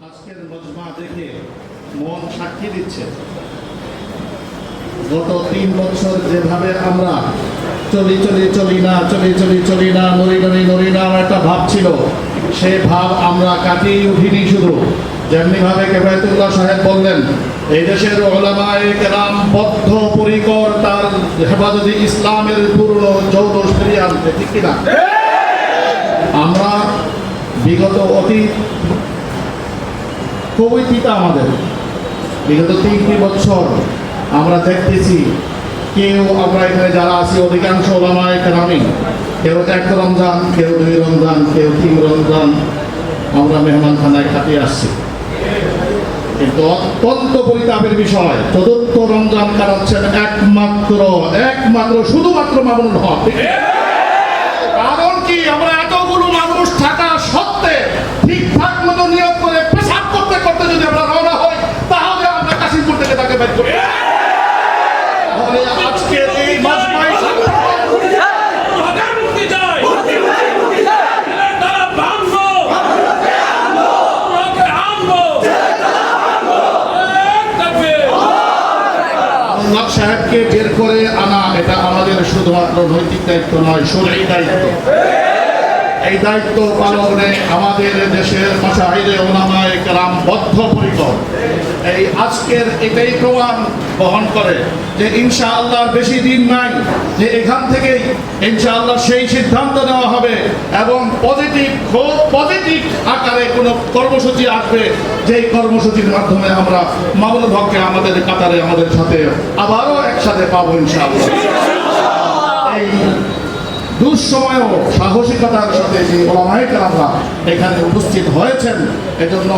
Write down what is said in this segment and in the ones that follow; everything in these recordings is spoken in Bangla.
আজকের মজমা দেখে মন সাক্ষী দিচ্ছে গত 3 বছর যেভাবে আমরা চলি না নড়ি না আমার একটা ভাব ছিল, সে ভাব আমরা কাটিয়ে উঠিনি। শুধু যেমনি ভাবে কেফায়েতুল্লাহ সাহেব বললেন, এই দেশের উলামায়ে কেরাম বদ্ধপরিকর তার হেফাজতে ইসলামের পূর্ণ জৌলস ফিরিয়ে আনতে, ঠিক কিনা? আমরা বিগত অতীত খুবই পিতা আমাদের, বিগত 3টি বছর আমরা দেখতেছি কেউ আমরা এখানে যারা আছি অধিকাংশ ওলামায়ে কেরামই কেউ 1 রমজান, কেউ 2 রমজান, কেউ 3 রমজান আমরা মেহমানখানায় কাটিয়ে আসছি। কিন্তু অত্যন্ত পরিতাপের বিষয় 4র্থ রমজান কাটাচ্ছেন একমাত্র শুধুমাত্র মামুনুল হক। কারণ কি, আমরা এতগুলো মানুষ থাকা সত্ত্বে ঠিকঠাক মতো নিয়োগ করে পেশাব করতে করতে যদি আমরা রওনা হই, তাহলে আমরা কাশিমপুর থেকে তাকে বের করি। তাহলে আজকের এই মাজমায় সাহেবকে বের করে আনা, এটা আমাদের শুধুমাত্র নৈতিক দায়িত্ব নয়, শরঈ দায়িত্ব। এই দায়িত্ব পালনে আমাদের দেশের মাশায়েখে উলামায়ে কেরাম বদ্ধপরিকর। এই আজকের এটাই প্রমাণ বহন করে যে ইনশাআল্লাহ বেশি দিন নাই যে এখান থেকেই ইনশাআল্লাহ সেই সিদ্ধান্ত নেওয়া হবে এবং খুব পজিটিভ আকারে কোনো কর্মসূচি আসবে, যেই কর্মসূচির মাধ্যমে আমরা মামুনুল হককে আমাদের কাতারে আমাদের সাথে আবারও একসাথে পাবো ইনশাআল্লাহ। এই দুঃসময়েও সাহসিকতার সাথে যে ওলামায়ে কেরামরা এখানে উপস্থিত হয়েছেন, এজন্য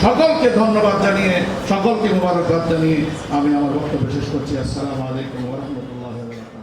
সকলকে ধন্যবাদ জানিয়ে, সকলকে মুবারকবাদ জানিয়ে আমি আমার বক্তব্য শেষ করছি। আসসালামু আলাইকুম ওয়া রাহমাতুল্লাহি ওয়া বারাকাতুহু।